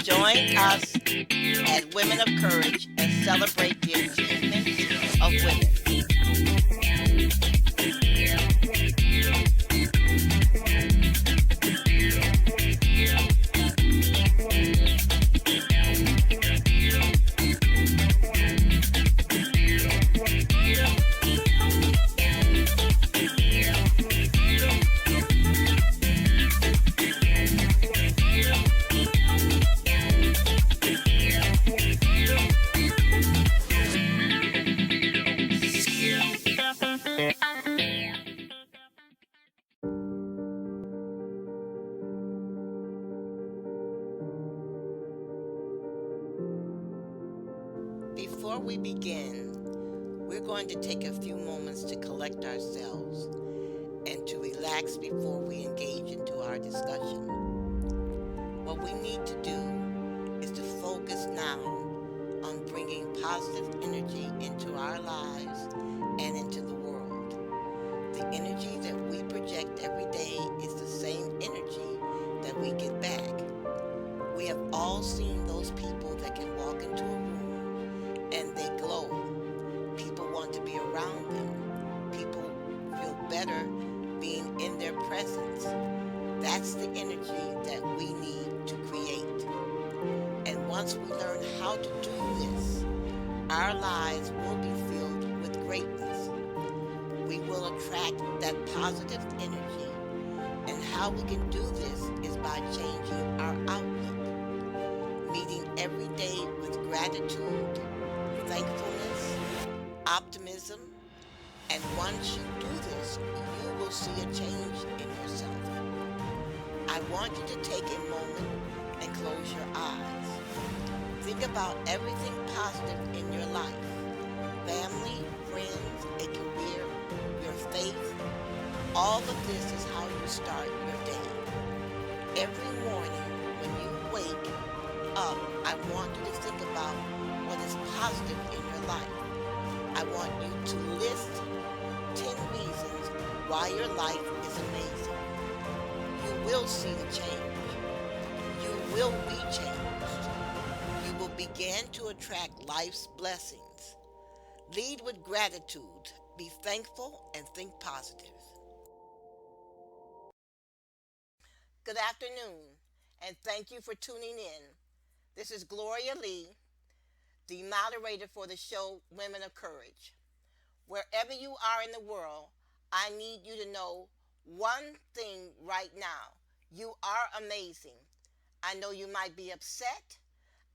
Join us at Women of Courage and celebrate the achievements of women. Before we begin, we're going to take a few moments to collect ourselves and to relax before we engage into our discussion. What we need to do is to focus now on bringing positive energy into our lives and into the world. The energy that we project every day is the same energy that we get back. We have all seen those people that can walk into a room and they glow. People want to be around them. People feel better being in their presence. That's the energy that we need to create. And once we learn how to do this, our lives will be filled with greatness. We will attract that positive energy. And how we can do this is by changing our outlook, meeting every day with gratitude, thankfulness, optimism, and once you do this, you will see a change in yourself. I want you to take a moment and close your eyes. Think about everything positive in your life: family, friends, a career, your faith. All of this is how you start your day. Every morning when you wake up, I want you to think about what is positive in your life. I want you to list 10 reasons why your life is amazing. You will see the change. You will be changed. You will begin to attract life's blessings. Lead with gratitude. Be thankful and think positive. Good afternoon, and thank you for tuning in. This is Gloria Lee, the moderator for the show Women of Courage. Wherever you are in the world, I need you to know one thing right now. You are amazing. I know you might be upset.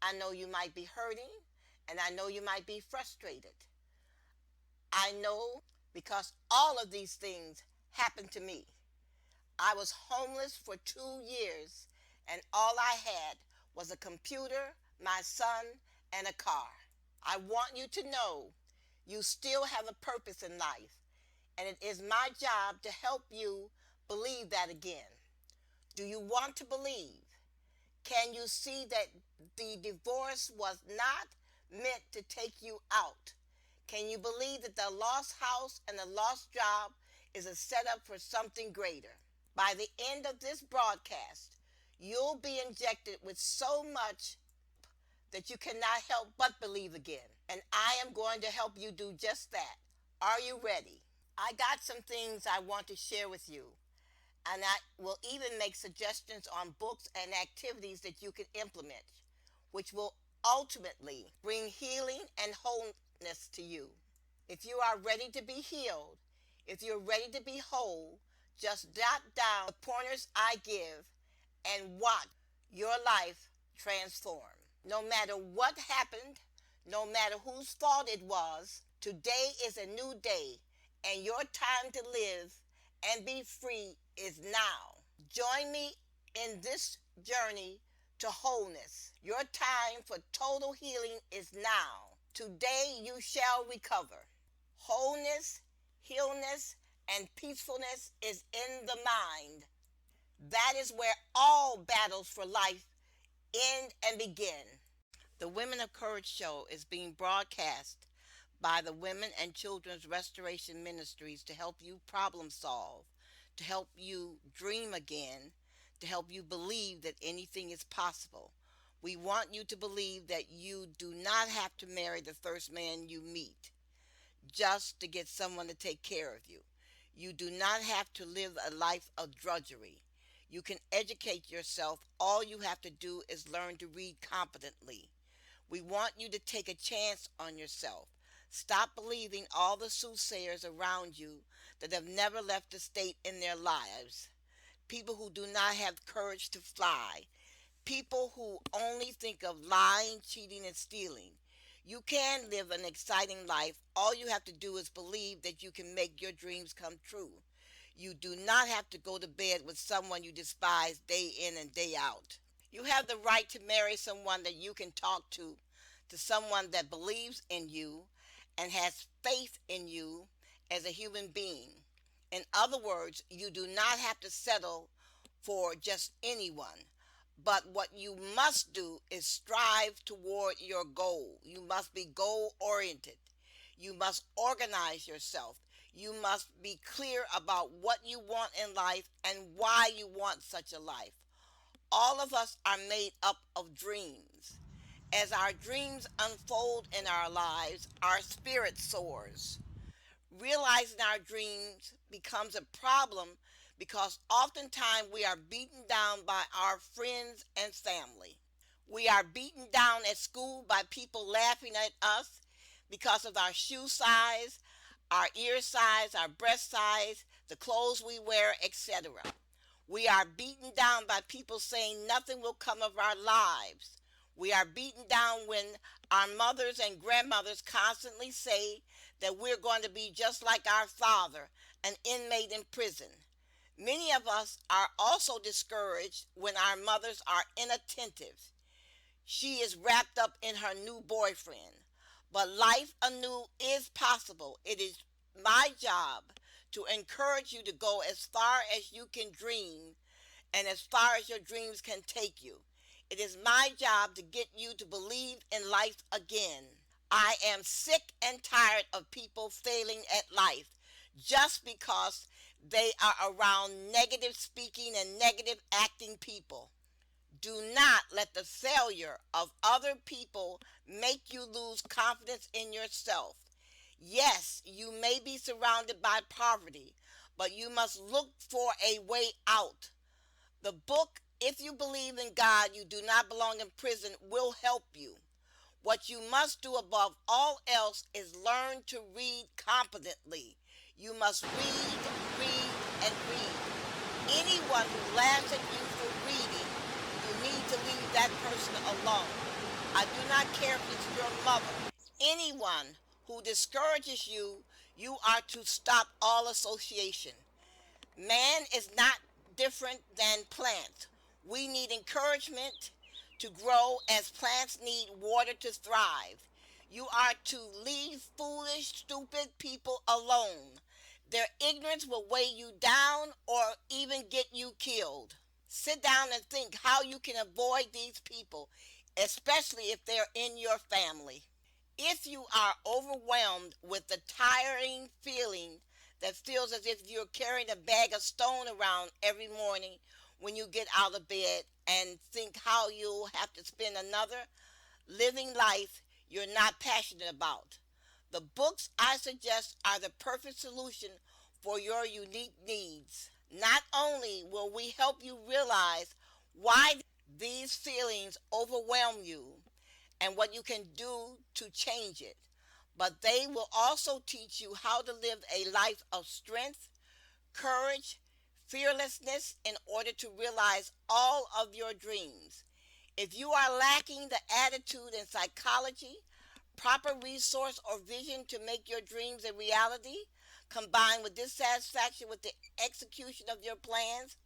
I know you might be hurting. And I know you might be frustrated. I know because all of these things happened to me. I was homeless for 2 years, and all I had was a computer, my son, and a car. I want you to know you still have a purpose in life, and it is my job to help you believe that again. Do you want to believe? Can you see that the divorce was not meant to take you out? Can you believe that the lost house and the lost job is a setup for something greater? By the end of this broadcast, you'll be injected with so much that you cannot help but believe again. And I am going to help you do just that. Are you ready? I got some things I want to share with you. And I will even make suggestions on books and activities that you can implement, which will ultimately bring healing and wholeness to you. If you are ready to be healed, if you're ready to be whole, just jot down the pointers I give and watch your life transform. No matter what happened, no matter whose fault it was, today is a new day, and your time to live and be free is now. Join me in this journey to wholeness. Your time for total healing is now. Today you shall recover. Wholeness, healness, and peacefulness is in the mind. That is where all battles for life end and begin. The Women of Courage show is being broadcast by the Women and Children's Restoration Ministries to help you problem solve, to help you dream again, to help you believe that anything is possible. We want you to believe that you do not have to marry the first man you meet just to get someone to take care of you. You do not have to live a life of drudgery. You can educate yourself. All you have to do is learn to read competently. We want you to take a chance on yourself. Stop believing all the soothsayers around you that have never left a state in their lives. People who do not have courage to fly. People who only think of lying, cheating, and stealing. You can live an exciting life. All you have to do is believe that you can make your dreams come true. You do not have to go to bed with someone you despise day in and day out. You have the right to marry someone that you can talk to someone that believes in you and has faith in you as a human being. In other words, you do not have to settle for just anyone. But what you must do is strive toward your goal. You must be goal oriented. You must organize yourself. You must be clear about what you want in life and why you want such a life. All of us are made up of dreams. As our dreams unfold in our lives, our spirit soars. Realizing our dreams becomes a problem because oftentimes we are beaten down by our friends and family. We are beaten down at school by people laughing at us because of our shoe size, our ear size, our breast size, the clothes we wear, etc. We are beaten down by people saying nothing will come of our lives. We are beaten down when our mothers and grandmothers constantly say that we're going to be just like our father, an inmate in prison. Many of us are also discouraged when our mothers are inattentive. She is wrapped up in her new boyfriend. But life anew is possible. It is my job to encourage you to go as far as you can dream and as far as your dreams can take you. It is my job to get you to believe in life again. I am sick and tired of people failing at life just because they are around negative speaking and negative acting people. Do not let the failure of other people make you lose confidence in yourself. Yes, you may be surrounded by poverty, but you must look for a way out. The book, If You Believe in God, You Do Not Belong in Prison, will help you. What you must do above all else is learn to read competently. You must read, and read. Anyone who laughs at you for reading, you need to leave that person alone. I do not care if it's your mother. Anyone who discourages you, you are to stop all association. Man is not different than plants. We need encouragement to grow as plants need water to thrive. You are to leave foolish, stupid people alone. Their ignorance will weigh you down or even get you killed. Sit down and think how you can avoid these people, especially if they're in your family. If you are overwhelmed with the tiring feeling that feels as if you're carrying a bag of stone around every morning when you get out of bed and think how you'll have to spend another living life you're not passionate about, the books I suggest are the perfect solution for your unique needs. Not only will we help you realize why these feelings overwhelm you and what you can do to change it, but they will also teach you how to live a life of strength, courage, fearlessness in order to realize all of your dreams. If you are lacking the attitude and psychology, proper resource or vision to make your dreams a reality, combined with dissatisfaction with the execution of your plans,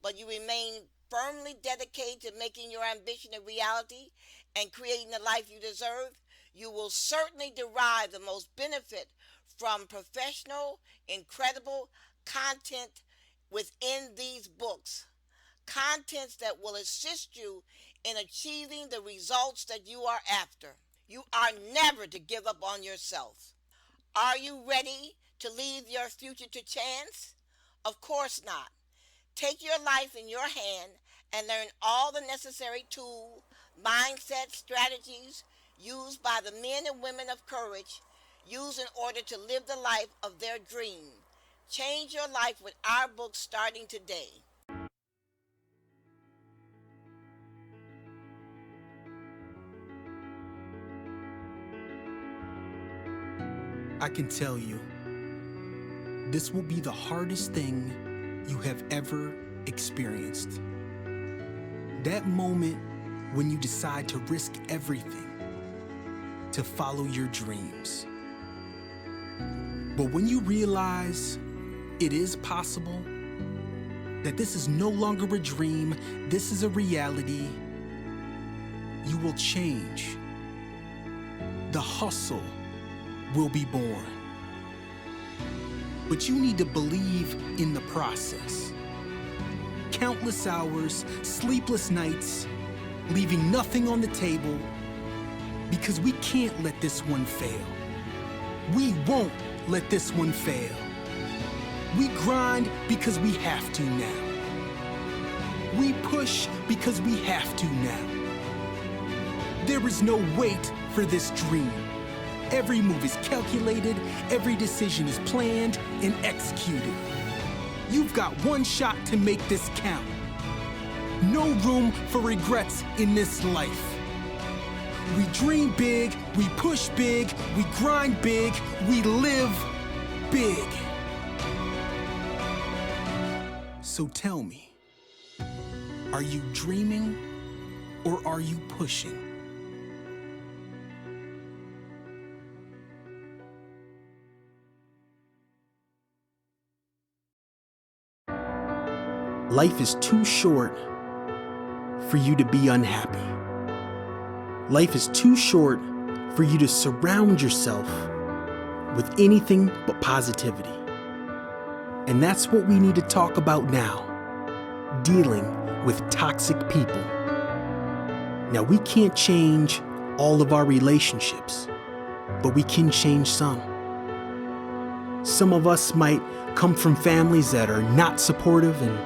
but you remain firmly dedicated to making your ambition a reality and creating the life you deserve, you will certainly derive the most benefit from professional, incredible content within these books. Contents that will assist you in achieving the results that you are after. You are never to give up on yourself. Are you ready to leave your future to chance? Of course not. Take your life in your hand and learn all the necessary tools mindset, strategies used by the men and women of courage, used in order to live the life of their dream. Change your life with our book starting today. I can tell you, this will be the hardest thing you have ever experienced. That moment when you decide to risk everything to follow your dreams. But when you realize it is possible, that this is no longer a dream, this is a reality, you will change. The hustle will be born. But you need to believe in the process. Countless hours, sleepless nights, leaving nothing on the table, because we can't let this one fail. We won't let this one fail. We grind because we have to now. We push because we have to now. There is no wait for this dream. Every move is calculated, every decision is planned and executed. You've got one shot to make this count. No room for regrets in this life. We dream big, we push big, we grind big, we live big. So tell me, are you dreaming or are you pushing? Life is too short for you to be unhappy. Life is too short for you to surround yourself with anything but positivity. And that's what we need to talk about now, dealing with toxic people. Now, we can't change all of our relationships, but we can change some. Some of us might come from families that are not supportive, and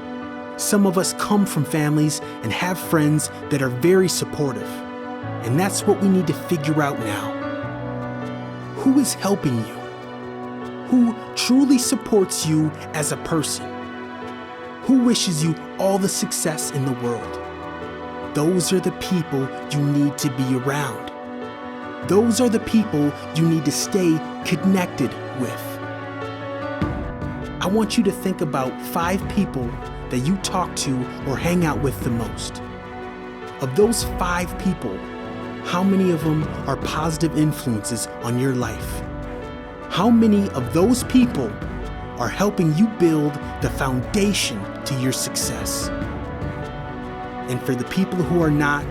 some of us come from families and have friends that are very supportive. And that's what we need to figure out now. Who is helping you? Who truly supports you as a person? Who wishes you all the success in the world? Those are the people you need to be around. Those are the people you need to stay connected with. I want you to think about 5 people that you talk to or hang out with the most. Of those 5 people, how many of them are positive influences on your life? How many of those people are helping you build the foundation to your success? And for the people who are not,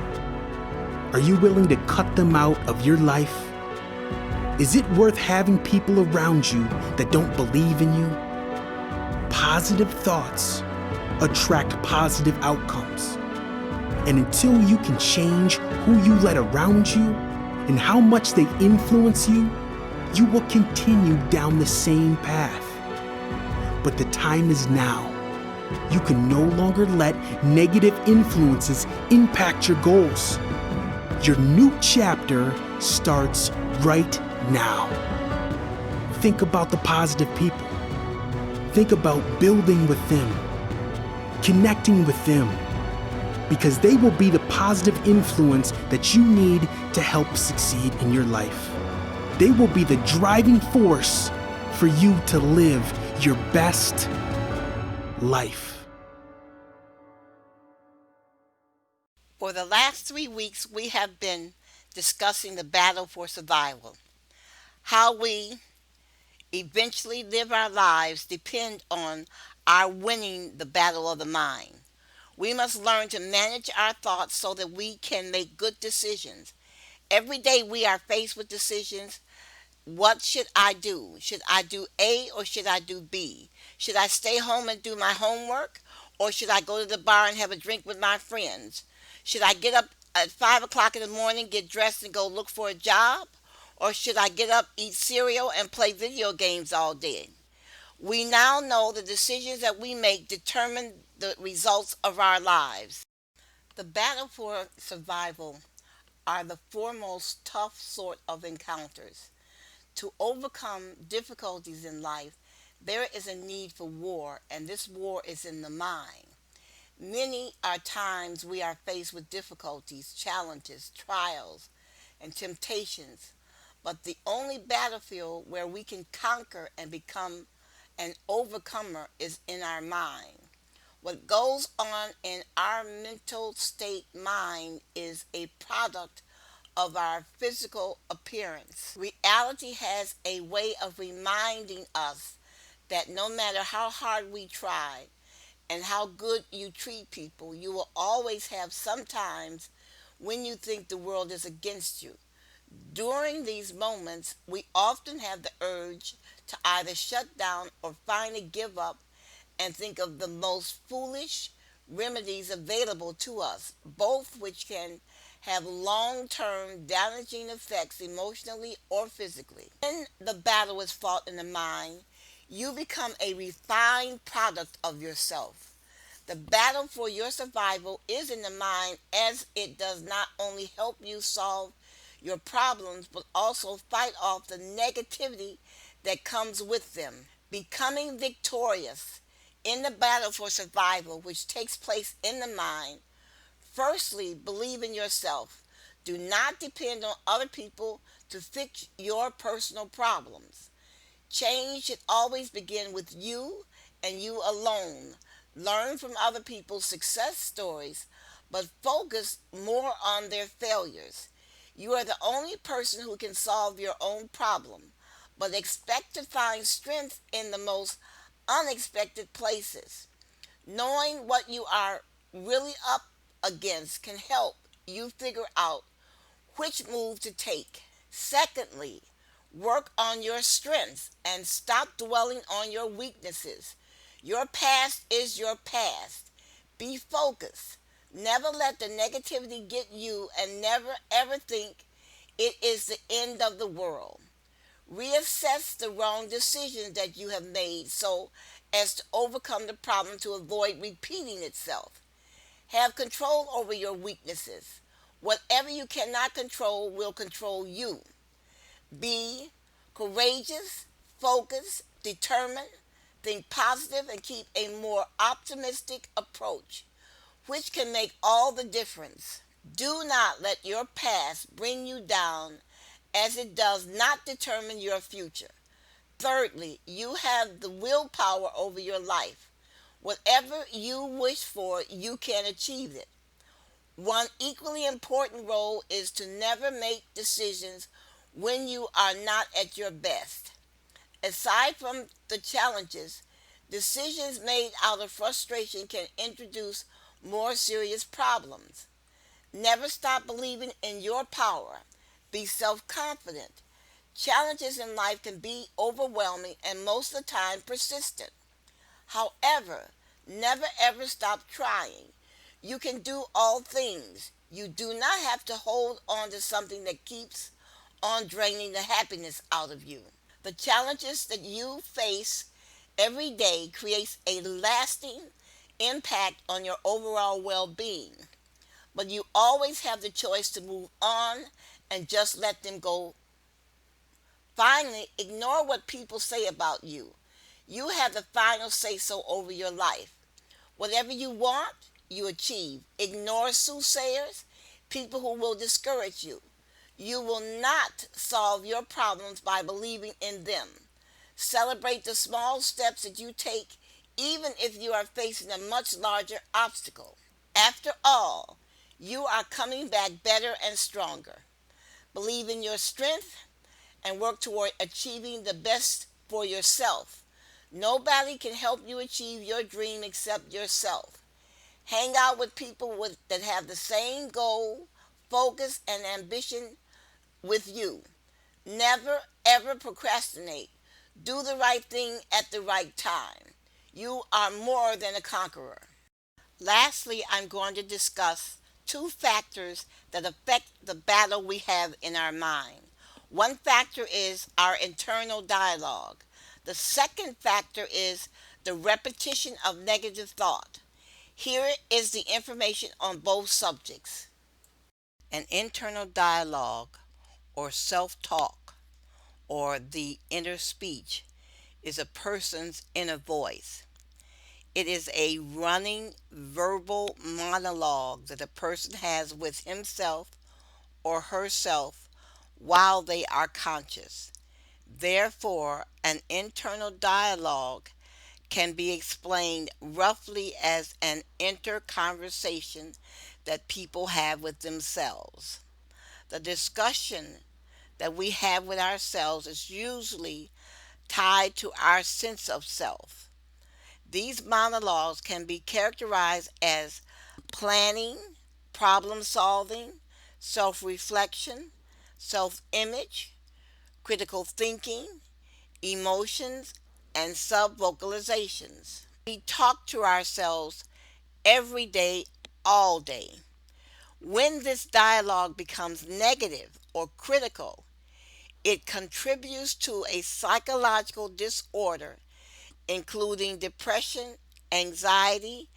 are you willing to cut them out of your life? Is it worth having people around you that don't believe in you? Positive thoughts attract positive outcomes. And until you can change who you let around you and how much they influence you, you will continue down the same path. But the time is now. You can no longer let negative influences impact your goals. Your new chapter starts right now. Think about the positive people. Think about building with them, connecting with them, because they will be the positive influence that you need to help succeed in your life. They will be the driving force for you to live your best life. For the last 3 weeks, we have been discussing the battle for survival. How we eventually live our lives depend on our winning the battle of the mind. We must learn to manage our thoughts so that we can make good decisions. Every day we are faced with decisions. What should I do? Should I do A or should I do B? Should I stay home and do my homework? Or should I go to the bar and have a drink with my friends? Should I get up at 5 o'clock in the morning, get dressed, and go look for a job? Or should I get up, eat cereal, and play video games all day? We now know the decisions that we make determine the results of our lives. The battle for survival are the foremost tough sort of encounters. To overcome difficulties in life, there is a need for war, and this war is in the mind. Many are times we are faced with difficulties, challenges, trials, and temptations, but the only battlefield where we can conquer and become an overcomer is in our mind. What goes on in our mental state mind is a product of our physical appearance. Reality has a way of reminding us that no matter how hard we try and how good you treat people, you will always have some times when you think the world is against you. During these moments, we often have the urge to either shut down or finally give up and think of the most foolish remedies available to us, both which can have long term damaging effects emotionally or physically. When the battle is fought in the mind, you become a refined product of yourself. The battle for your survival is in the mind, as it does not only help you solve your problems but also fight off the negativity that comes with them. Becoming victorious in the battle for survival, which takes place in the mind, firstly, believe in yourself. Do not depend on other people to fix your personal problems. Change should always begin with you and you alone. Learn from other people's success stories, but focus more on their failures. You are the only person who can solve your own problem, but expect to find strength in the most unexpected places. Knowing what you are really up against can help you figure out which move to take. Secondly, work on your strengths and stop dwelling on your weaknesses. Your past is your past. Be focused. Never let the negativity get you, and never ever think it is the end of the world. Reassess the wrong decisions that you have made so as to overcome the problem to avoid repeating itself. Have control over your weaknesses. Whatever you cannot control will control you. Be courageous, focused, determined, think positive, and keep a more optimistic approach, which can make all the difference. Do not let your past bring you down, as it does not determine your future. Thirdly, you have the willpower over your life. Whatever you wish for, you can achieve it. One equally important role is to never make decisions when you are not at your best. Aside from the challenges, decisions made out of frustration can introduce more serious problems. Never stop believing in your power. Be self-confident. Challenges in life can be overwhelming and most of the time persistent. However, never ever stop trying. You can do all things. You do not have to hold on to something that keeps on draining the happiness out of you. The challenges that you face every day creates a lasting impact on your overall well-being. But you always have the choice to move on and just let them go. Finally, ignore what people say about you. You have the final say so over your life. Whatever you want, you achieve. Ignore soothsayers, people who will discourage you. You will not solve your problems by believing in them. Celebrate the small steps that you take, even if you are facing a much larger obstacle. After all, you are coming back better and stronger. Believe in your strength and work toward achieving the best for yourself. Nobody can help you achieve your dream except yourself. Hang out with people that have the same goal, focus, and ambition with you. Never ever procrastinate. Do the right thing at the right time. You are more than a conqueror. Lastly, I'm going to discuss two factors that affect the battle we have in our mind. One factor is our internal dialogue. The second factor is the repetition of negative thought. Here is the information on both subjects. An internal dialogue or self talk or the inner speech is a person's inner voice. It is a running verbal monologue that a person has with himself or herself while they are conscious. Therefore, an internal dialogue can be explained roughly as an inner conversation that people have with themselves. The discussion that we have with ourselves is usually tied to our sense of self. These monologues can be characterized as planning, problem solving, self reflection, self image, critical thinking, emotions, and sub vocalizations. We talk to ourselves every day, all day. When this dialogue becomes negative or critical, it contributes to a psychological disorder, including depression, anxiety,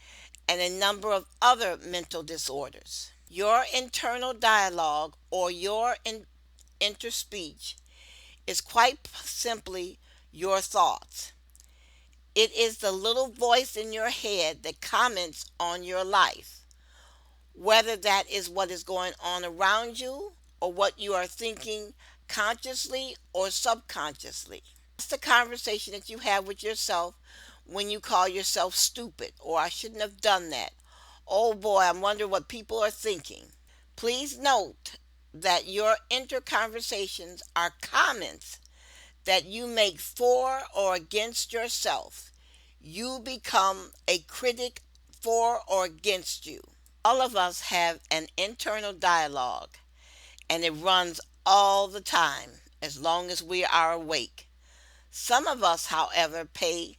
and a number of other mental disorders. Your internal dialogue or your interspeech is quite simply your thoughts. It is the little voice in your head that comments on your life, whether that is what is going on around you or what you are thinking consciously or subconsciously. That's the conversation that you have with yourself when you call yourself stupid or I shouldn't have done that. Oh boy, I'm wondering what people are thinking. Please note that your inner conversations are comments that you make for or against yourself. You become a critic for or against you. All of us have an internal dialogue, and it runs all the time as long as we are awake. Some of us, however, pay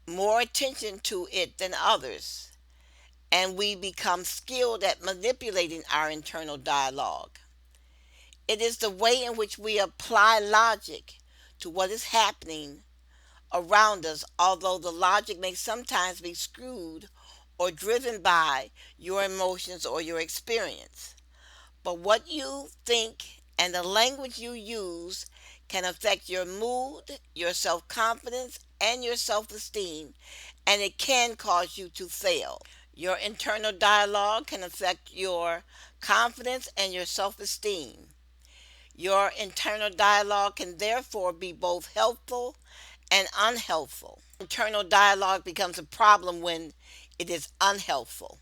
more attention to it than others, and we become skilled at manipulating our internal dialogue. It is the way in which we apply logic to what is happening around us, although the logic may sometimes be skewed or driven by your emotions or your experience. But what you think and the language you use can affect your mood, your self confidence, and your self esteem, and it can cause you to fail. Your internal dialogue can affect your confidence and your self esteem. Your internal dialogue can therefore be both helpful and unhelpful. Internal dialogue becomes a problem when it is unhelpful.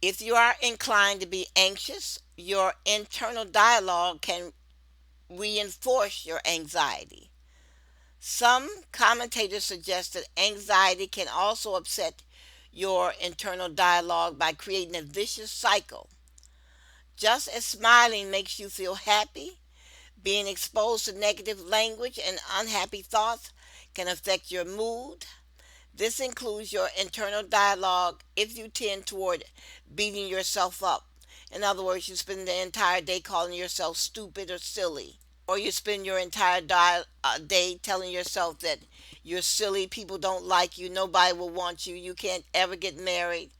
If you are inclined to be anxious, your internal dialogue can reinforce your anxiety. Some commentators suggest that anxiety can also upset your internal dialogue by creating a vicious cycle. Just as smiling makes you feel happy, being exposed to negative language and unhappy thoughts can affect your mood. This includes your internal dialogue if you tend toward beating yourself up. In other words, you spend the entire day calling yourself stupid or silly. Or you spend your entire day telling yourself that you're silly, people don't like you, nobody will want you, you can't ever get married,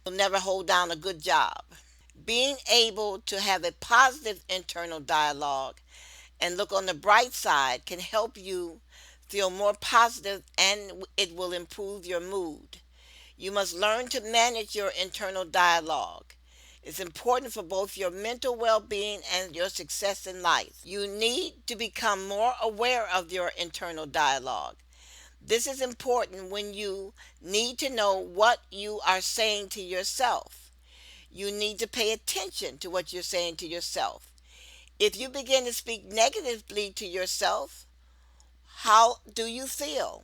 you'll never hold down a good job. Being able to have a positive internal dialogue and look on the bright side can help you feel more positive and it will improve your mood. You must learn to manage your internal dialogue. It's important for both your mental well being and your success in life. You need to become more aware of your internal dialogue. This is important when you need to know what you are saying to yourself. You need to pay attention to what you're saying to yourself. If you begin to speak negatively to yourself, how do you feel?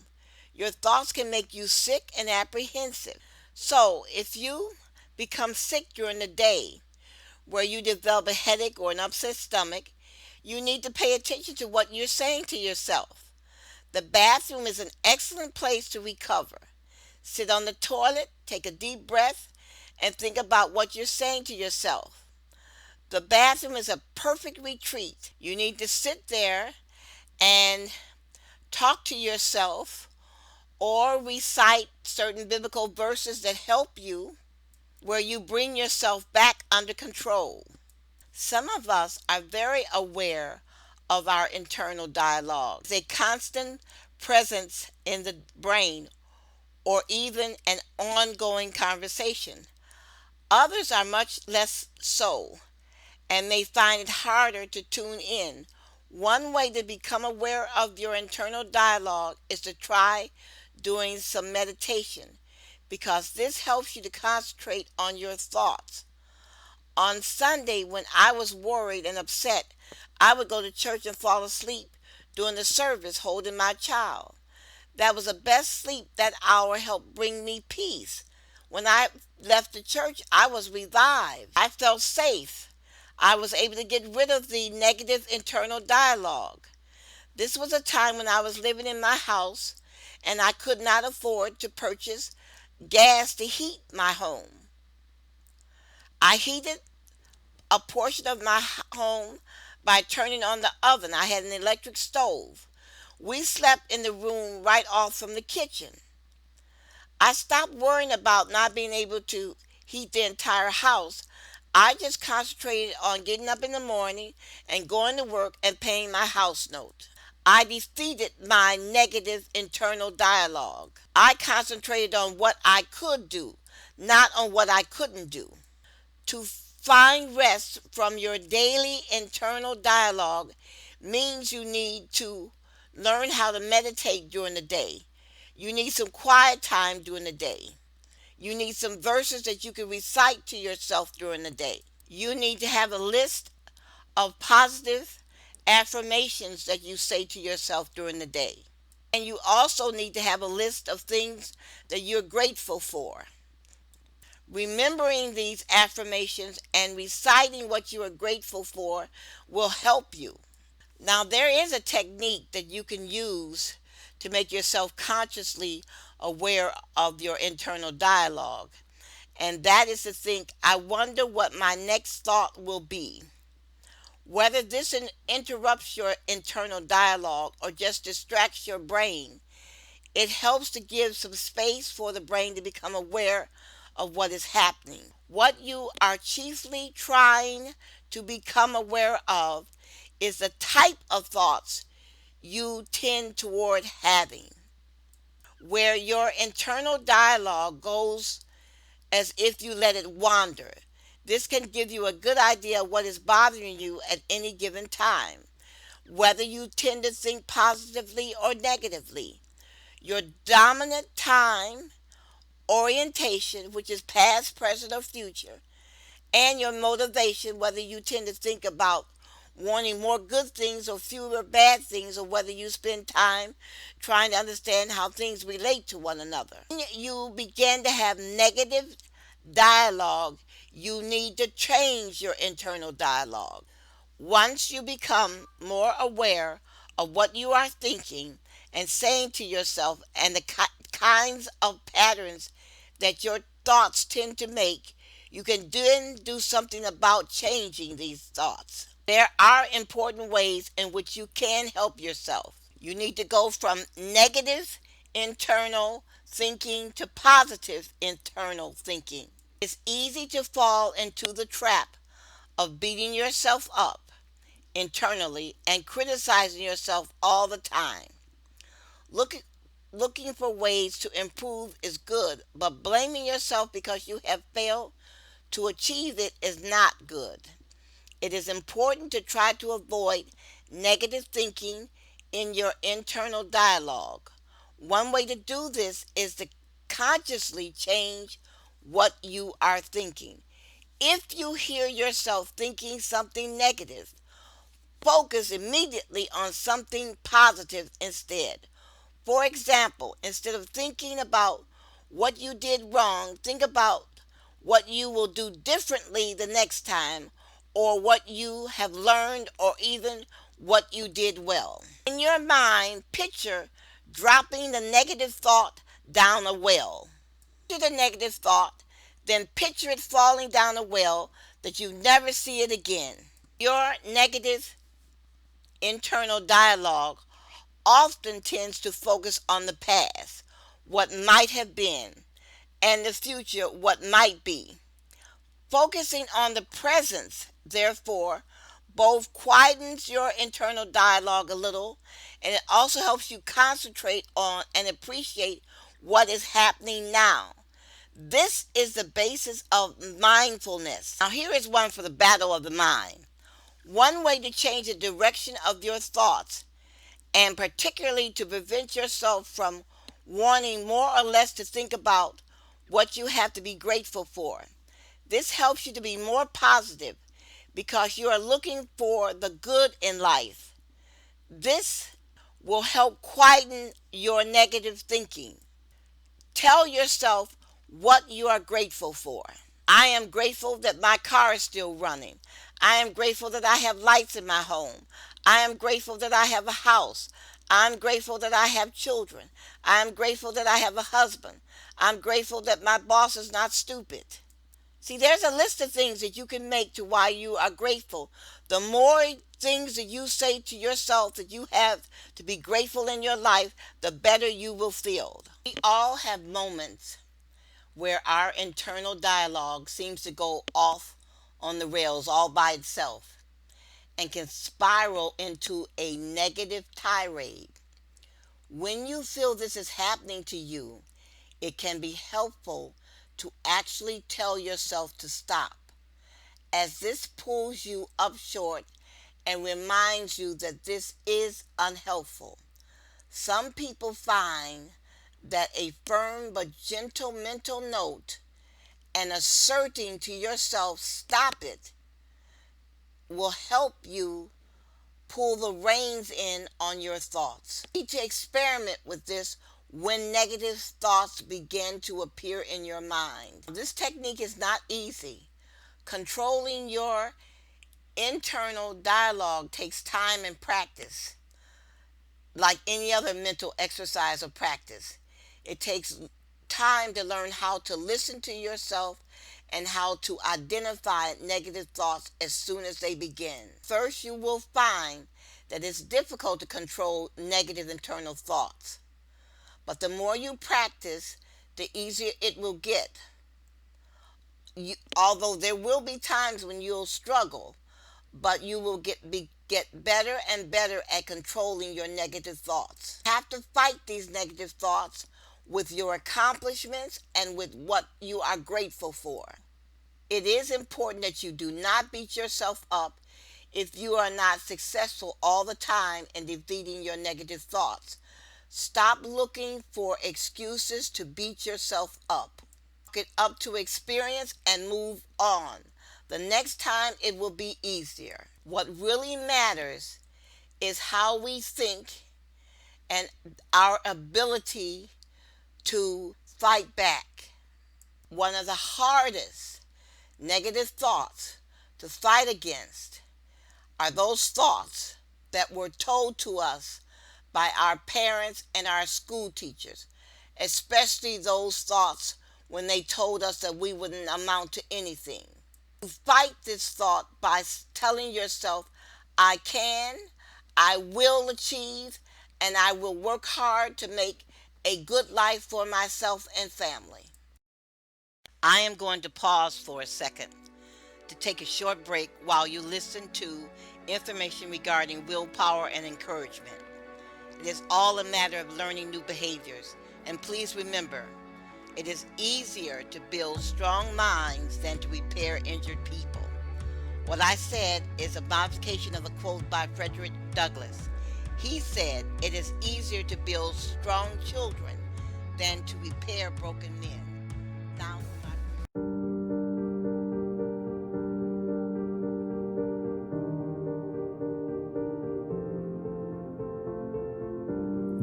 Your thoughts can make you sick and apprehensive. So, if you become sick during the day, where you develop a headache or an upset stomach, you need to pay attention to what you're saying to yourself. The bathroom is an excellent place to recover. Sit on the toilet, take a deep breath, and think about what you're saying to yourself. The bathroom is a perfect retreat. You need to sit there and talk to yourself or recite certain biblical verses that help you, where you bring yourself back under control. Some of us are very aware of our internal dialogue. It's a constant presence in the brain or even an ongoing conversation. Others are much less so and may find it harder to tune in. One way to become aware of your internal dialogue is to try doing some meditation because this helps you to concentrate on your thoughts. On Sunday, when I was worried and upset, I would go to church and fall asleep during the service holding my child. That was the best sleep. That hour helped bring me peace. When I left the church, I was revived. I felt safe. I was able to get rid of the negative internal dialogue. This was a time when I was living in my house and I could not afford to purchase gas to heat my home. I heated a portion of my home by turning on the oven. I had an electric stove. We slept in the room right off from the kitchen. I stopped worrying about not being able to heat the entire house. I just concentrated on getting up in the morning and going to work and paying my house note. I defeated my negative internal dialogue. I concentrated on what I could do, not on what I couldn't do. To find rest from your daily internal dialogue means you need to learn how to meditate during the day. You need some quiet time during the day. You need some verses that you can recite to yourself during the day. You need to have a list of positive affirmations that you say to yourself during the day. And you also need to have a list of things that you're grateful for. Remembering these affirmations and reciting what you are grateful for will help you. Now, there is a technique that you can use to make yourself consciously aware of your internal dialogue, and that is to think, I wonder what my next thought will be. Whether this interrupts your internal dialogue or just distracts your brain, it helps to give some space for the brain to become aware of what is happening. What you are chiefly trying to become aware of is the type of thoughts you tend toward having, where your internal dialogue goes as if you let it wander. This can give you a good idea of what is bothering you at any given time, whether you tend to think positively or negatively. Your dominant time orientation, which is past, present, or future, and your motivation, whether you tend to think about wanting more good things or fewer bad things, or whether you spend time trying to understand how things relate to one another. When you begin to have negative dialogue, you need to change your internal dialogue. Once you become more aware of what you are thinking and saying to yourself and the kinds of patterns that your thoughts tend to make, you can then do something about changing these thoughts. There are important ways in which you can help yourself. You need to go from negative internal thinking to positive internal thinking. It's easy to fall into the trap of beating yourself up internally and criticizing yourself all the time. Looking for ways to improve is good, but blaming yourself because you have failed to achieve it is not good. It is important to try to avoid negative thinking in your internal dialogue. One way to do this is to consciously change what you are thinking. If you hear yourself thinking something negative, focus immediately on something positive instead. For example, instead of thinking about what you did wrong, think about what you will do differently the next time, or what you have learned, or even what you did well. In your mind, picture dropping the negative thought down a well. Picture the negative thought, then picture it falling down a well that you never see it again. Your negative internal dialogue often tends to focus on the past, what might have been, and the future, what might be. Focusing on the present therefore, both quietens your internal dialogue a little, and it also helps you concentrate on and appreciate what is happening now. This is the basis of mindfulness. Now, here is one for the battle of the mind. One way to change the direction of your thoughts, and particularly to prevent yourself from wanting more or less to think about what you have to be grateful for. This helps you to be more positive because you are looking for the good in life. This will help quieten your negative thinking. Tell yourself what you are grateful for. I am grateful that my car is still running. I am grateful that I have lights in my home. I am grateful that I have a house. I'm grateful that I have children. I'm grateful that I have a husband. I'm grateful that my boss is not stupid. See, there's a list of things that you can make to why you are grateful. The more things that you say to yourself that you have to be grateful in your life, the better you will feel. We all have moments where our internal dialogue seems to go off on the rails all by itself and can spiral into a negative tirade. When you feel this is happening to you, it can be helpful to actually tell yourself to stop, as this pulls you up short and reminds you that this is unhelpful. Some people find that a firm but gentle mental note and asserting to yourself, stop it, will help you pull the reins in on your thoughts. You need to experiment with this when negative thoughts begin to appear in your mind. This technique is not easy. Controlling your internal dialogue takes time and practice. Like any other mental exercise or practice, it takes time to learn how to listen to yourself and how to identify negative thoughts as soon as they begin. First, you will find that it's difficult to control negative internal thoughts. But the more you practice, the easier it will get. Although there will be times when you'll struggle, but you will get better and better at controlling your negative thoughts. You have to fight these negative thoughts with your accomplishments and with what you are grateful for. It is important that you do not beat yourself up if you are not successful all the time in defeating your negative thoughts. Stop looking for excuses to beat yourself up. Get up to experience and move on. The next time it will be easier. What really matters is how we think and our ability to fight back. One of the hardest negative thoughts to fight against are those thoughts that were told to us by our parents and our school teachers, especially those thoughts when they told us that we wouldn't amount to anything. You fight this thought by telling yourself, I can, I will achieve, and I will work hard to make a good life for myself and family. I am going to pause for a second to take a short break while you listen to information regarding willpower and encouragement. It is all a matter of learning new behaviors. And please remember, it is easier to build strong minds than to repair injured people. What I said is a modification of a quote by Frederick Douglass. He said, it is easier to build strong children than to repair broken men. Now,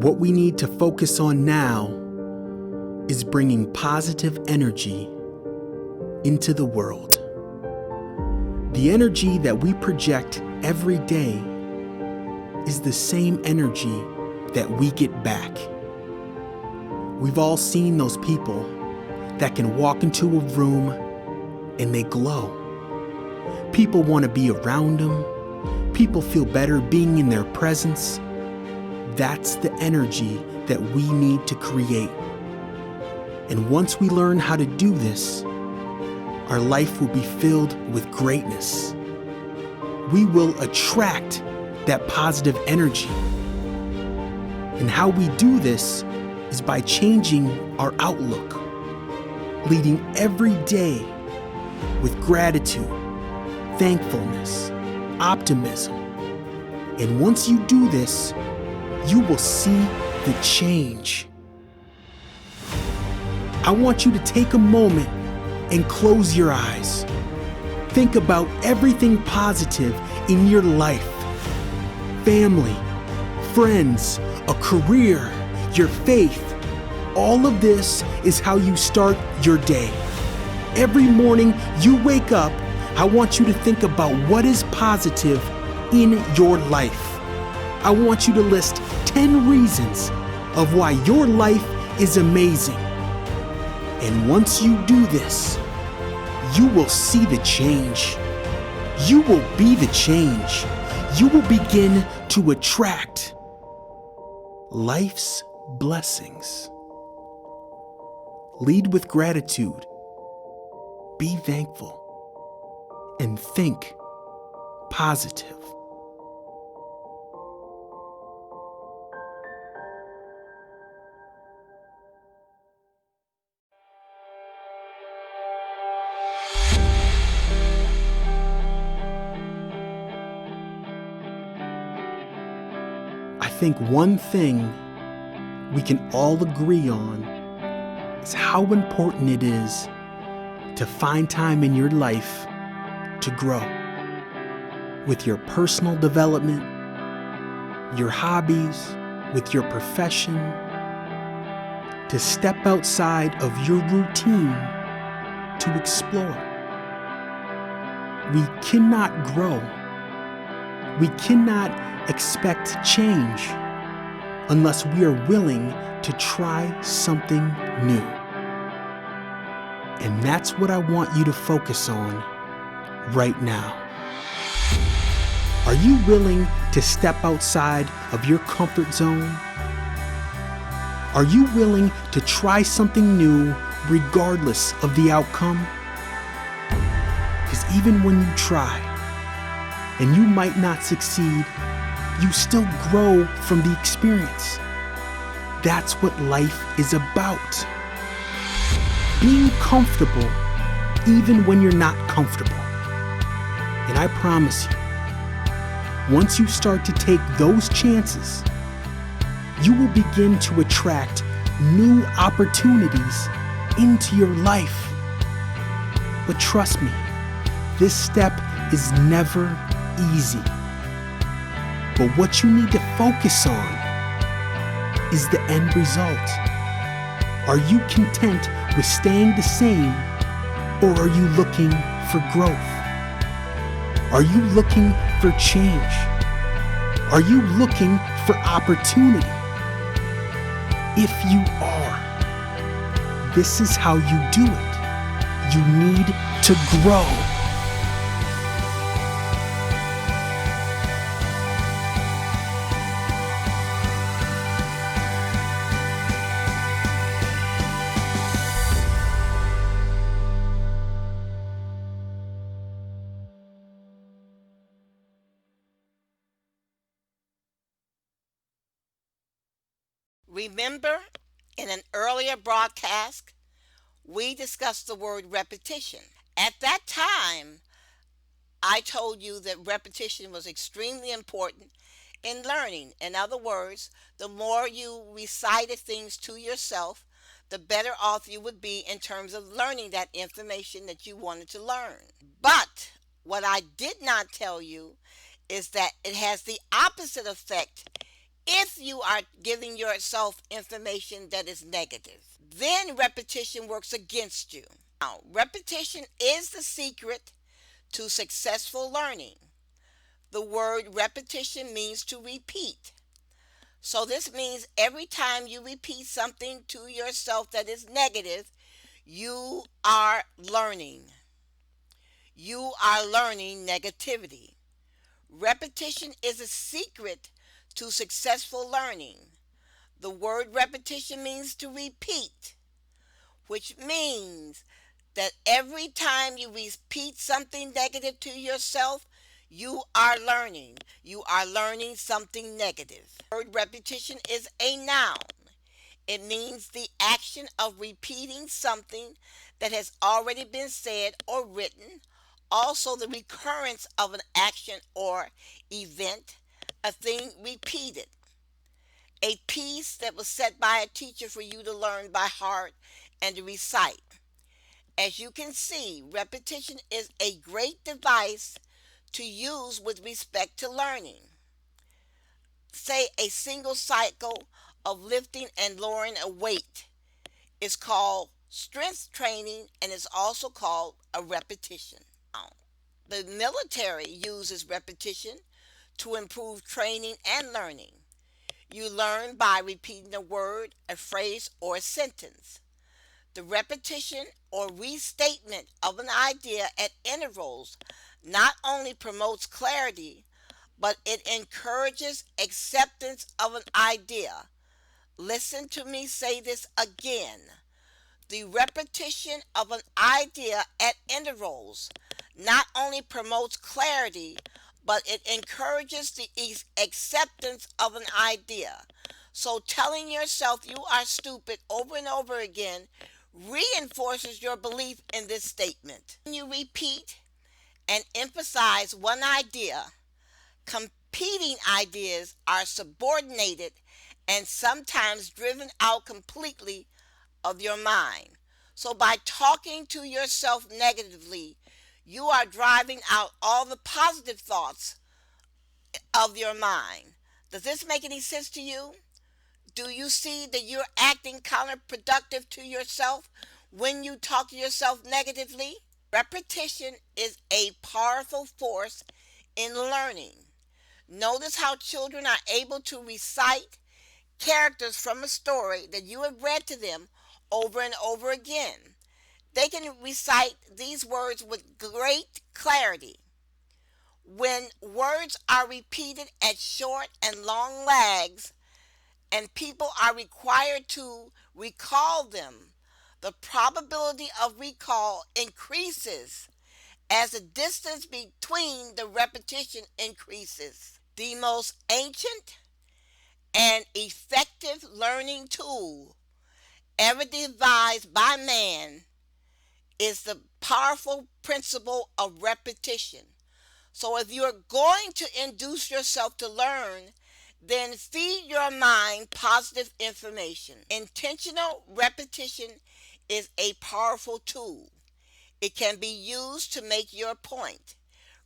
What we need to focus on now is bringing positive energy into the world. The energy that we project every day is the same energy that we get back. We've all seen those people that can walk into a room and they glow. People want to be around them. People feel better being in their presence. That's the energy that we need to create. And once we learn how to do this, our life will be filled with greatness. we will attract that positive energy. And how we do this is by changing our outlook, leading every day with gratitude, thankfulness, optimism. And once you do this, you will see the change. I want you to take a moment and close your eyes. Think about everything positive in your life. Family, friends, a career, your faith. All of this is how you start your day. Every morning you wake up, I want you to think about what is positive in your life. I want you to list 10 reasons of why your life is amazing. And once you do this, you will see the change. You will be the change. You will begin to attract life's blessings. Lead with gratitude. Be thankful. And think positive. I think one thing we can all agree on is how important it is to find time in your life to grow with your personal development, your hobbies, with your profession, to step outside of your routine to explore. We cannot grow. We cannot expect change unless we are willing to try something new. And that's what I want you to focus on right now. Are you willing to step outside of your comfort zone? Are you willing to try something new regardless of the outcome? Because even when you try and you might not succeed, you still grow from the experience. That's what life is about. Being comfortable even when you're not comfortable. And I promise you, once you start to take those chances, you will begin to attract new opportunities into your life. But trust me, this step is never easy. But what you need to focus on is the end result. Are you content with staying the same, or are you looking for growth? Are you looking for change? Are you looking for opportunity? If you are, this is how you do it. You need to grow. Remember, in an earlier broadcast, we discussed the word repetition. At that time, I told you that repetition was extremely important in learning. In other words, the more you recited things to yourself, the better off you would be in terms of learning that information that you wanted to learn. But what I did not tell you is that it has the opposite effect if you are giving yourself information that is negative. Then repetition works against you. Now, repetition is the secret to successful learning. The word repetition means to repeat. So this means every time you repeat something to yourself that is negative, you are learning. You are learning negativity. Repetition is a secret to successful learning. The word repetition means to repeat, which means that every time you repeat something negative to yourself, You are learning. You are learning something negative. The word repetition is a noun. It means the action of repeating something that has already been said or written. Also, the recurrence of an action or event, a thing repeated. A piece that was set by a teacher for you to learn by heart and to recite. As you can see, repetition is a great device to use with respect to learning. Say a single cycle of lifting and lowering a weight is called strength training and is also called a repetition. The military uses repetition to improve training and learning. You learn by repeating a word, a phrase, or a sentence. The repetition or restatement of an idea at intervals not only promotes clarity, but it encourages acceptance of an idea. Listen to me say this again. The repetition of an idea at intervals not only promotes clarity, but it encourages the acceptance of an idea. So telling yourself you are stupid over and over again reinforces your belief in this statement. When you repeat and emphasize one idea, competing ideas are subordinated and sometimes driven out completely of your mind. So by talking to yourself negatively, you are driving out all the positive thoughts of your mind. Does this make any sense to you? Do you see that you're acting counterproductive to yourself when you talk to yourself negatively? Repetition is a powerful force in learning. Notice how children are able to recite characters from a story that you have read to them over and over again. They can recite these words with great clarity. When words are repeated at short and long lags, and people are required to recall them, the probability of recall increases as the distance between the repetition increases. The most ancient and effective learning tool ever devised by man is the powerful principle of repetition. So if you're going to induce yourself to learn, then feed your mind positive information. Intentional repetition is a powerful tool. It can be used to make your point.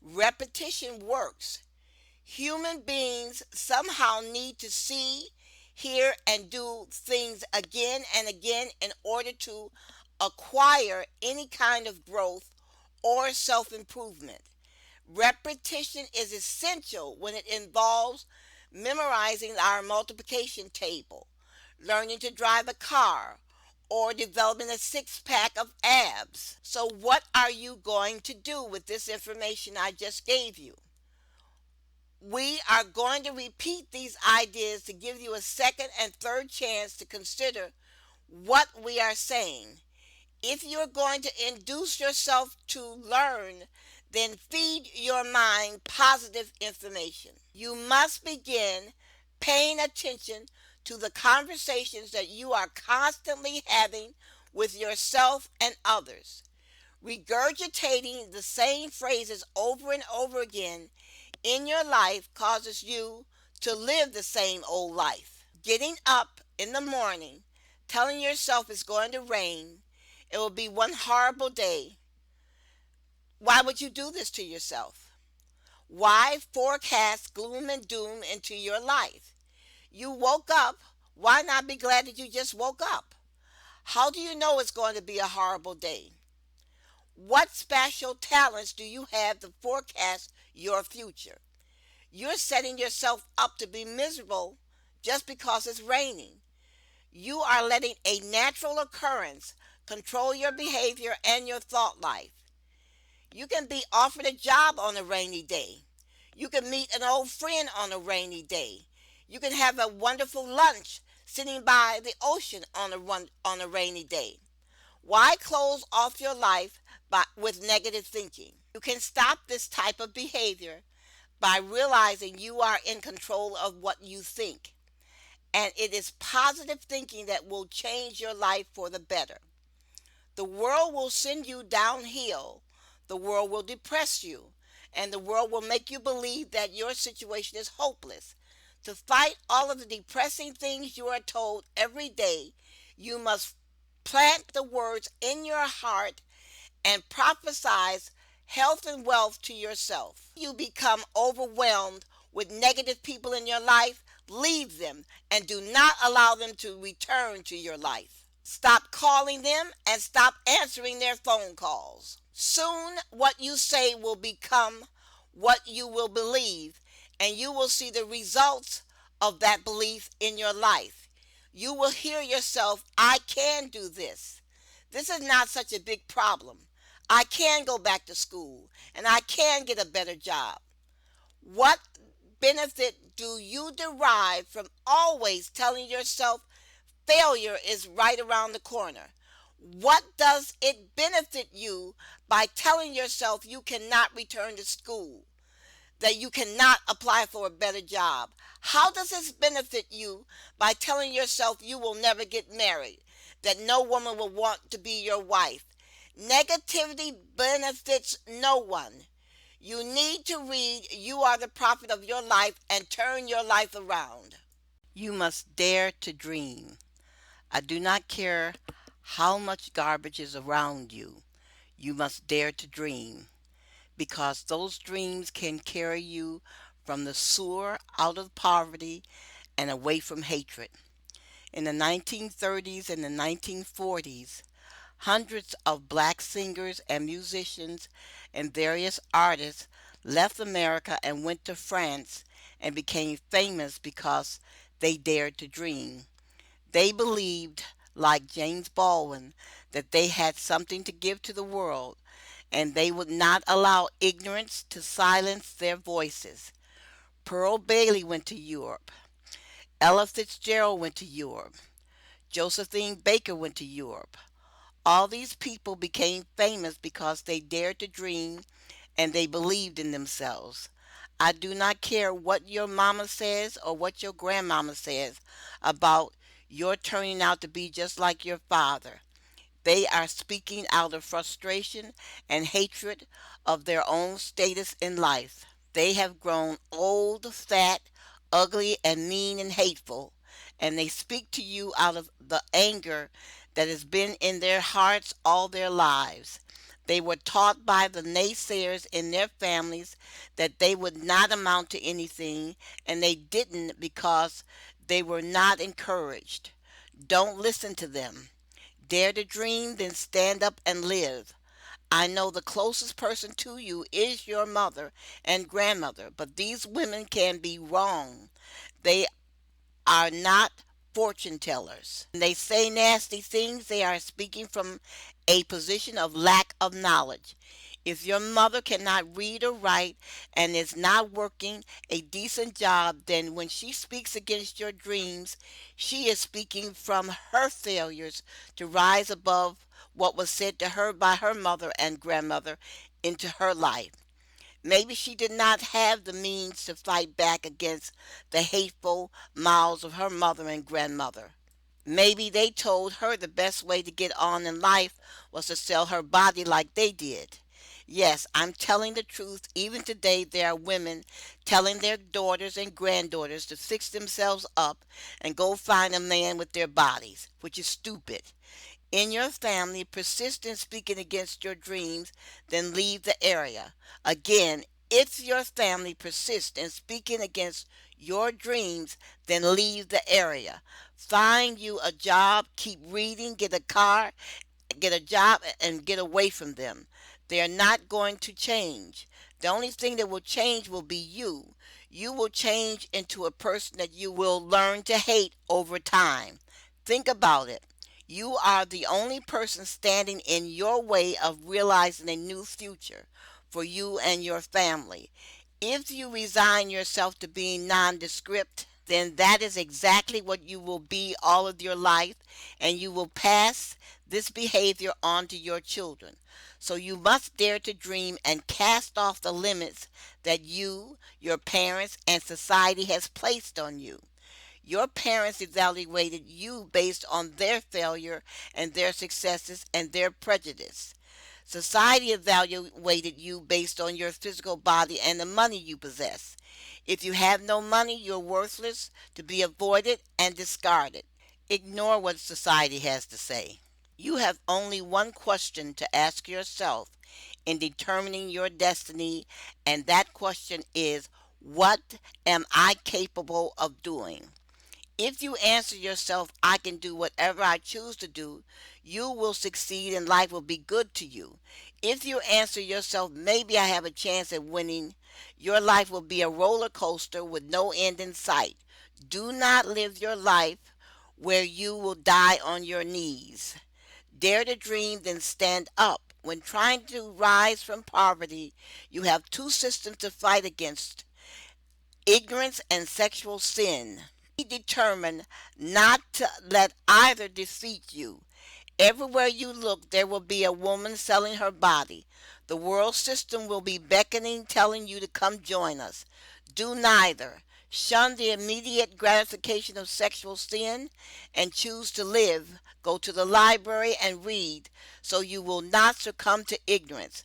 Repetition works. Human beings somehow need to see, hear, and do things again and again in order to acquire any kind of growth or self-improvement. Repetition is essential when it involves memorizing our multiplication table, learning to drive a car, or developing a six-pack of abs. So what are you going to do with this information I just gave you? We are going to repeat these ideas to give you a second and third chance to consider what we are saying. If you're going to induce yourself to learn, then feed your mind positive information. You must begin paying attention to the conversations that you are constantly having with yourself and others. Regurgitating the same phrases over and over again in your life causes you to live the same old life. Getting up in the morning, telling yourself it's going to rain, it will be one horrible day. Why would you do this to yourself? Why forecast gloom and doom into your life? You woke up. Why not be glad that you just woke up? How do you know it's going to be a horrible day? What special talents do you have to forecast your future? You're setting yourself up to be miserable just because it's raining. You are letting a natural occurrence control your behavior and your thought life. You can be offered a job on a rainy day. You can meet an old friend on a rainy day. You can have a wonderful lunch sitting by the ocean on a rainy day. Why close off your life with negative thinking? You can stop this type of behavior by realizing you are in control of what you think. And it is positive thinking that will change your life for the better. The world will send you downhill. The world will depress you. And the world will make you believe that your situation is hopeless. To fight all of the depressing things you are told every day, you must plant the words in your heart and prophesize health and wealth to yourself. You become overwhelmed with negative people in your life, leave them and do not allow them to return to your life. Stop calling them and stop answering their phone calls. Soon what you say will become what you will believe, and you will see the results of that belief in your life. You will hear yourself, I can do this. This is not such a big problem. I can go back to school and I can get a better job. What benefit do you derive from always telling yourself failure is right around the corner? What does it benefit you by telling yourself you cannot return to school, that you cannot apply for a better job? How does this benefit you by telling yourself you will never get married, that no woman will want to be your wife? Negativity benefits no one. You need to read You Are the Prophet of Your Life and turn your life around. You must dare to dream. I do not care how much garbage is around you. You must dare to dream, because those dreams can carry you from the sewer out of poverty and away from hatred. In the 1930s and the 1940s, hundreds of black singers and musicians and various artists left America and went to France and became famous because they dared to dream. They believed, like James Baldwin, that they had something to give to the world, and they would not allow ignorance to silence their voices. Pearl Bailey went to Europe. Ella Fitzgerald went to Europe. Josephine Baker went to Europe. All these people became famous because they dared to dream and they believed in themselves. I do not care what your mama says or what your grandmama says about your turning out to be just like your father. They are speaking out of frustration and hatred of their own status in life. They have grown old, fat, ugly, and mean and hateful, and they speak to you out of the anger that has been in their hearts all their lives. They were taught by the naysayers in their families that they would not amount to anything, and they didn't because they were not encouraged. Don't listen to them. Dare to dream, then stand up and live. I know the closest person to you is your mother and grandmother, but these women can be wrong. They are not fortune tellers. When they say nasty things, they are speaking from a position of lack of knowledge. If your mother cannot read or write and is not working a decent job, then when she speaks against your dreams, she is speaking from her failures to rise above what was said to her by her mother and grandmother into her life. Maybe she did not have the means to fight back against the hateful mouths of her mother and grandmother. Maybe they told her the best way to get on in life was to sell her body like they did. Yes, I'm telling the truth. Even today, there are women telling their daughters and granddaughters to fix themselves up and go find a man with their bodies, which is stupid. In your family, persist in speaking against your dreams, then leave the area. Again, if your family persists in speaking against your dreams, then leave the area. Find you a job, keep reading, get a car, get a job, and get away from them. They are not going to change. The only thing that will change will be you. You will change into a person that you will learn to hate over time. Think about it. You are the only person standing in your way of realizing a new future for you and your family. If you resign yourself to being nondescript, then that is exactly what you will be all of your life, and you will pass this behavior onto your children. So you must dare to dream and cast off the limits that you, your parents, and society has placed on you. Your parents evaluated you based on their failure and their successes and their prejudice. Society evaluated you based on your physical body and the money you possess. If you have no money, you're worthless, to be avoided and discarded. Ignore what society has to say. You have only one question to ask yourself in determining your destiny, and that question is, what am I capable of doing? If you answer yourself, I can do whatever I choose to do, you will succeed and life will be good to you. If you answer yourself, maybe I have a chance at winning, your life will be a roller coaster with no end in sight. Do not live your life where you will die on your knees. Dare to dream, then stand up. When trying to rise from poverty, you have two systems to fight against: ignorance and sexual sin. Be determined not to let either defeat you. Everywhere you look, there will be a woman selling her body. The world system will be beckoning, telling you to come join us. Do neither. Shun the immediate gratification of sexual sin and choose to live. Go to the library and read so you will not succumb to ignorance.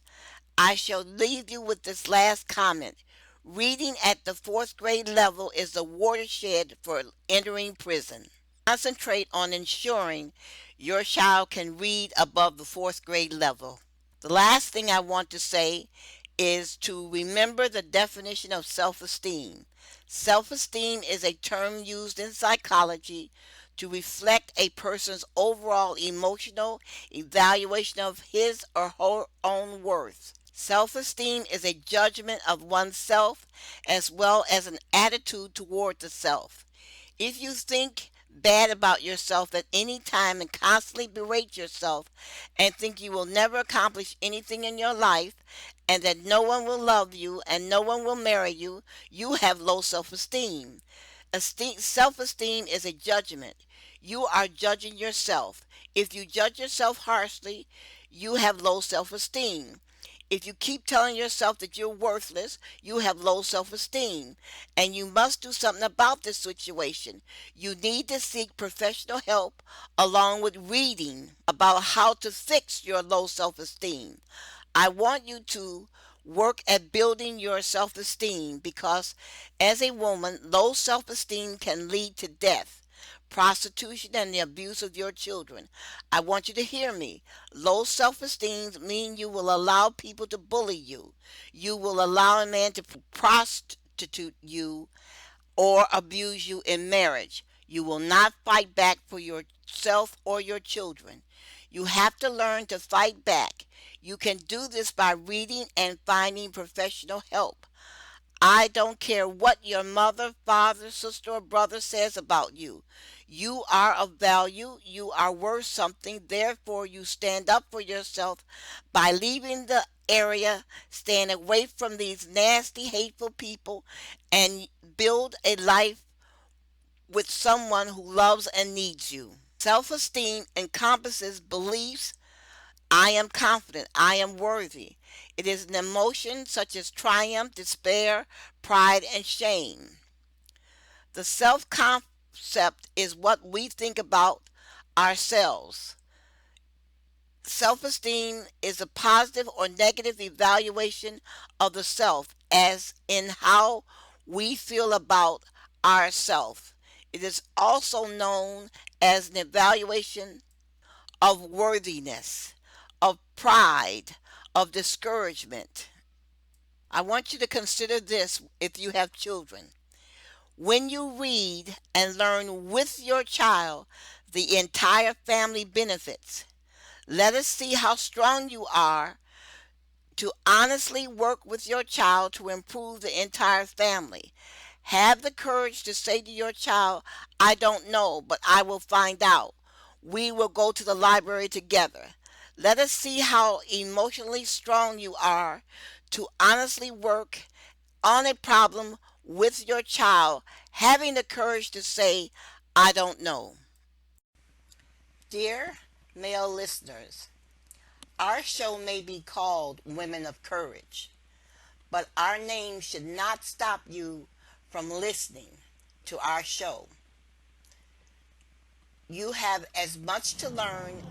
I shall leave you with this last comment. Reading at the fourth grade level is the watershed for entering prison. Concentrate on ensuring your child can read above the fourth grade level. The last thing I want to say is to remember the definition of self-esteem. Self-esteem is a term used in psychology to reflect a person's overall emotional evaluation of his or her own worth. Self-esteem is a judgment of oneself as well as an attitude toward the self. If you think bad about yourself at any time and constantly berate yourself and think you will never accomplish anything in your life and that no one will love you and no one will marry you, you have low self-esteem. Self-esteem is a judgment. You are judging yourself. If you judge yourself harshly, you have low self-esteem. If you keep telling yourself that you're worthless, you have low self-esteem, and you must do something about this situation. You need to seek professional help along with reading about how to fix your low self-esteem. I want you to work at building your self-esteem because as a woman, low self-esteem can lead to death, prostitution, and the abuse of your children. I want you to hear me. Low self-esteem means you will allow people to bully you. You will allow a man to prostitute you or abuse you in marriage. You will not fight back for yourself or your children. You have to learn to fight back. You can do this by reading and finding professional help. I don't care what your mother, father, sister, or brother says about you. You are of value. You are worth something. Therefore, you stand up for yourself by leaving the area, staying away from these nasty, hateful people, and build a life with someone who loves and needs you. Self-esteem encompasses beliefs. I am confident. I am worthy. It is an emotion such as triumph, despair, pride, and shame. The self-concept is what we think about ourselves. Self-esteem is a positive or negative evaluation of the self, as in how we feel about ourselves. It is also known as an evaluation of worthiness, of pride, of discouragement. I want you to consider this if you have children. When you read and learn with your child, the entire family benefits. Let us see how strong you are to honestly work with your child to improve the entire family. Have the courage to say to your child, I don't know, but I will find out. We will go to the library together. Let us see how emotionally strong you are to honestly work on a problem with your child, having the courage to say, I don't know. Dear male listeners. Our show may be called Women of Courage, but our name should not stop you from listening to our show. You have as much to learn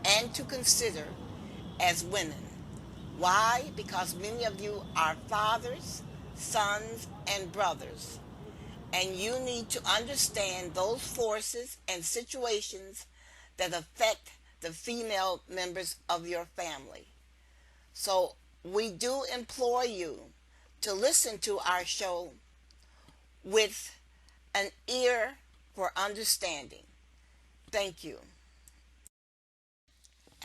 and to consider as women. Why? Because many of you are fathers, sons, and brothers, and you need to understand those forces and situations that affect the female members of your family. So we do implore you to listen to our show with an ear for understanding. Thank you.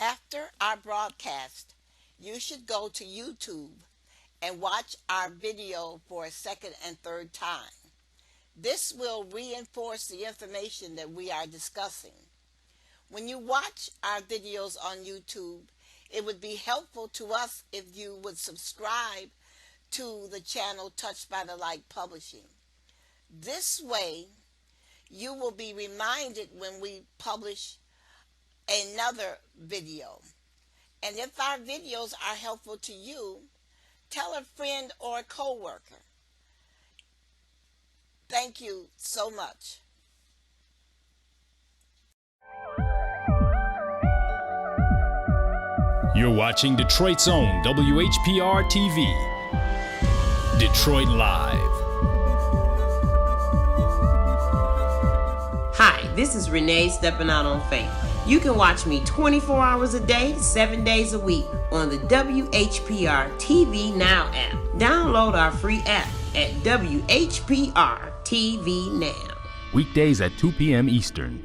After our broadcast, you should go to YouTube and watch our video for a second and third time. This will reinforce the information that we are discussing. When you watch our videos on YouTube, it would be helpful to us if you would subscribe to the channel Touched by the Light Publishing. This way, you will be reminded when we publish another video. And if our videos are helpful to you, tell a friend or a coworker. Thank you so much. You're watching Detroit's own WHPR TV. Detroit Live. Hi, this is Renee stepping out on faith. You can watch me 24 hours a day, 7 days a week on the WHPR TV Now app. Download our free app at WHPR TV Now. Weekdays at 2 p.m. Eastern.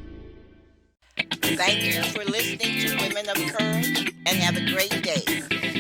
Thank you for listening to Women of Courage, and have a great day.